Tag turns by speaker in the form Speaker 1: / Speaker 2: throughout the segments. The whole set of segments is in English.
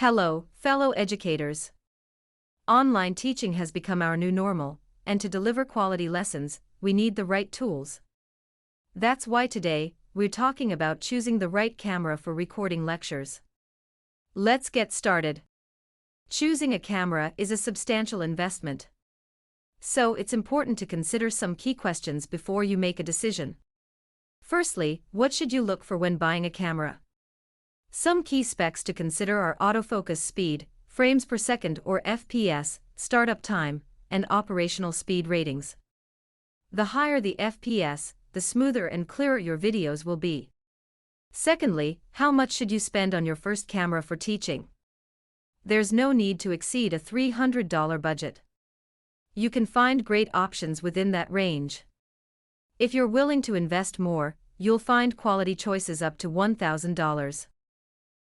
Speaker 1: Hello, fellow educators. Online teaching has become our new normal, and to deliver quality lessons, we need the right tools. That's why today, we're talking about choosing the right camera for recording lectures. Let's get started. Choosing a camera is a substantial investment. So it's important to consider some key questions before you make a decision. Firstly, what should you look for when buying a camera? Some key specs to consider are autofocus speed, frames per second or FPS, startup time, and operational speed ratings. The higher the FPS, the smoother and clearer your videos will be. Secondly, how much should you spend on your first camera for teaching? There's no need to exceed a $300 budget. You can find great options within that range. If you're willing to invest more, you'll find quality choices up to $1,000.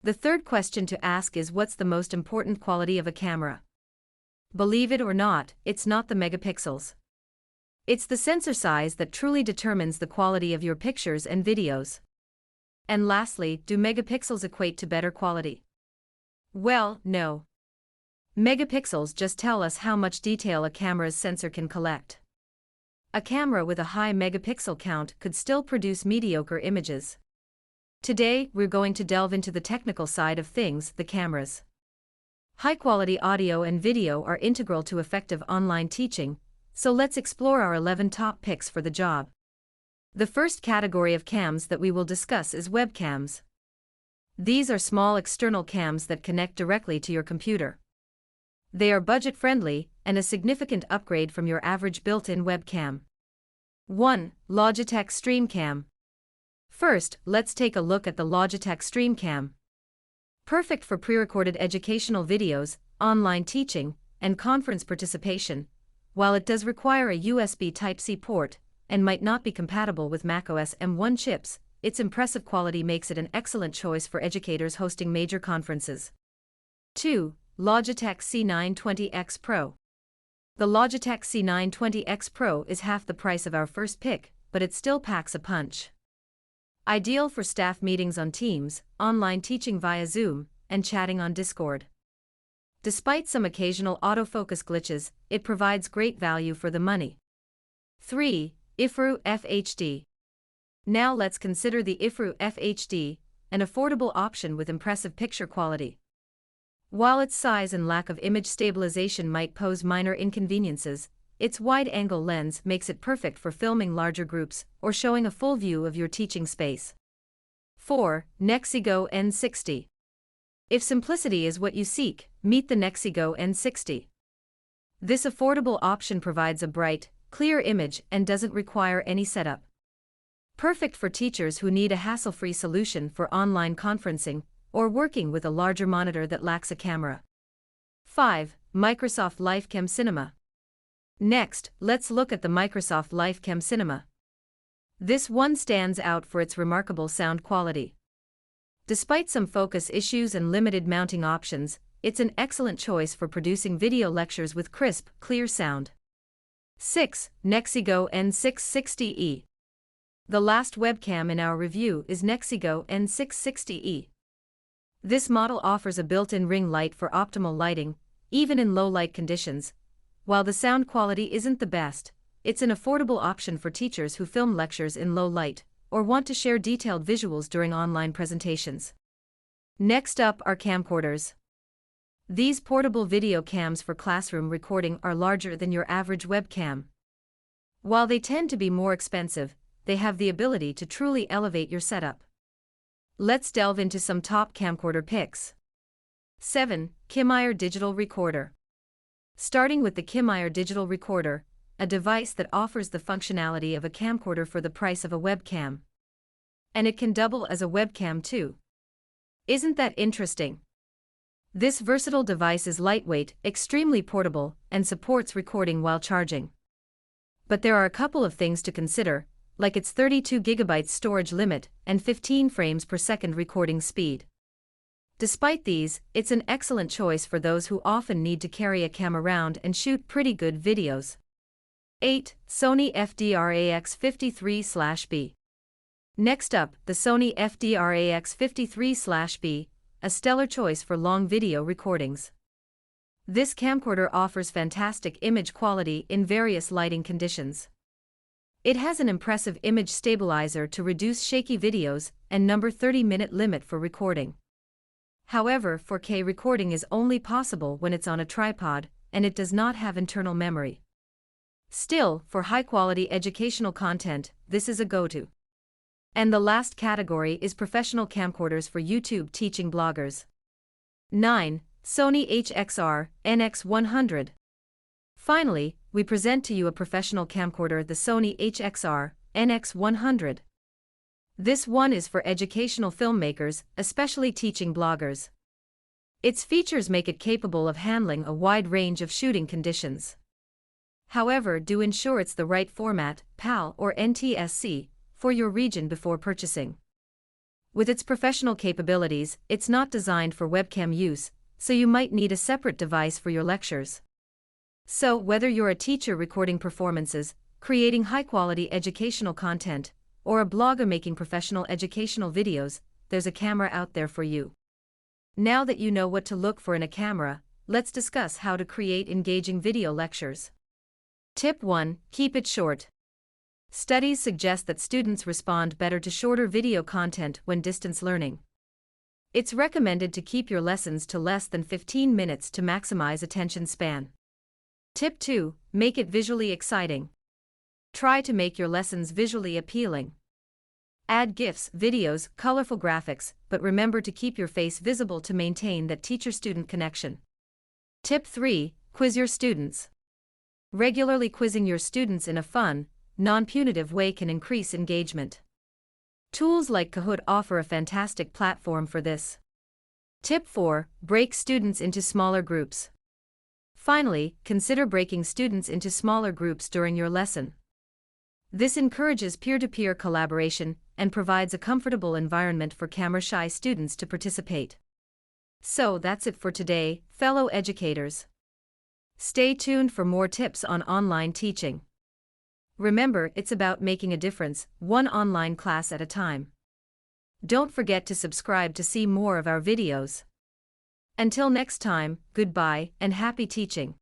Speaker 1: The third question to ask is, what's the most important quality of a camera? Believe it or not, it's not the megapixels. It's the sensor size that truly determines the quality of your pictures and videos. And lastly, do megapixels equate to better quality? Well, no. Megapixels just tell us how much detail a camera's sensor can collect. A camera with a high megapixel count could still produce mediocre images. Today, we're going to delve into the technical side of things, the cameras. High-quality audio and video are integral to effective online teaching, so let's explore our 11 top picks for the job. The first category of cams that we will discuss is webcams. These are small external cams that connect directly to your computer. They are budget-friendly and a significant upgrade from your average built-in webcam. 1. Logitech StreamCam. First, let's take a look at the Logitech StreamCam. Perfect for pre-recorded educational videos, online teaching, and conference participation. While it does require a USB Type-C port, and might not be compatible with macOS M1 chips, its impressive quality makes it an excellent choice for educators hosting major conferences. 2. Logitech C920x Pro. The Logitech C920x Pro is half the price of our first pick, but it still packs a punch. Ideal for staff meetings on Teams, online teaching via Zoom, and chatting on Discord. Despite some occasional autofocus glitches, it provides great value for the money. 3. IFROO FHD. Now let's consider the IFROO FHD, an affordable option with impressive picture quality. While its size and lack of image stabilization might pose minor inconveniences, its wide-angle lens makes it perfect for filming larger groups or showing a full view of your teaching space. 4. NexiGo N60. If simplicity is what you seek, meet the NexiGo N60. This affordable option provides a bright, clear image and doesn't require any setup. Perfect for teachers who need a hassle-free solution for online conferencing or working with a larger monitor that lacks a camera. 5. Microsoft LifeCam Cinema. Next, let's look at the Microsoft LifeCam Cinema. This one stands out for its remarkable sound quality. Despite some focus issues and limited mounting options, it's an excellent choice for producing video lectures with crisp, clear sound. 6. NexiGo N660E. The last webcam in our review is NexiGo N660E. This model offers a built-in ring light for optimal lighting, even in low-light conditions. While the sound quality isn't the best, it's an affordable option for teachers who film lectures in low light, or want to share detailed visuals during online presentations. Next up are camcorders. These portable video cams for classroom recording are larger than your average webcam. While they tend to be more expensive, they have the ability to truly elevate your setup. Let's delve into some top camcorder picks. 7. Kimire Digital Recorder. Starting with the Kimire Digital Recorder, a device that offers the functionality of a camcorder for the price of a webcam. And it can double as a webcam too. Isn't that interesting? This versatile device is lightweight, extremely portable, and supports recording while charging. But there are a couple of things to consider, like its 32 GB storage limit and 15 frames per second recording speed. Despite these, it's an excellent choice for those who often need to carry a cam around and shoot pretty good videos. 8. Sony FDRAX53/B. Next up, the Sony FDRAX53/B, a stellar choice for long video recordings. This camcorder offers fantastic image quality in various lighting conditions. It has an impressive image stabilizer to reduce shaky videos and number 30-minute limit for recording. However, 4K recording is only possible when it's on a tripod, and it does not have internal memory. Still, for high-quality educational content, this is a go-to. And the last category is professional camcorders for YouTube teaching bloggers. 9. Sony HXR-NX100. Finally, we present to you a professional camcorder, the Sony HXR-NX100. This one is for educational filmmakers, especially teaching bloggers. Its features make it capable of handling a wide range of shooting conditions. However, do ensure it's the right format, PAL or NTSC, for your region before purchasing. With its professional capabilities, it's not designed for webcam use, so you might need a separate device for your lectures. So, whether you're a teacher recording performances, creating high-quality educational content, or a blogger making professional educational videos, there's a camera out there for you. Now that you know what to look for in a camera, let's discuss how to create engaging video lectures. Tip 1. Keep it short. Studies suggest that students respond better to shorter video content when distance learning. It's recommended to keep your lessons to less than 15 minutes to maximize attention span. Tip 2. Make it visually exciting. Try to make your lessons visually appealing. Add GIFs, videos, colorful graphics, but remember to keep your face visible to maintain that teacher-student connection. Tip 3. Quiz your students. Regularly quizzing your students in a fun, non-punitive way can increase engagement. Tools like Kahoot offer a fantastic platform for this. Tip 4. Break students into smaller groups. Finally, consider breaking students into smaller groups during your lesson. This encourages peer-to-peer collaboration and provides a comfortable environment for camera-shy students to participate. So that's it for today, fellow educators. Stay tuned for more tips on online teaching. Remember, it's about making a difference, one online class at a time. Don't forget to subscribe to see more of our videos. Until next time, goodbye and happy teaching.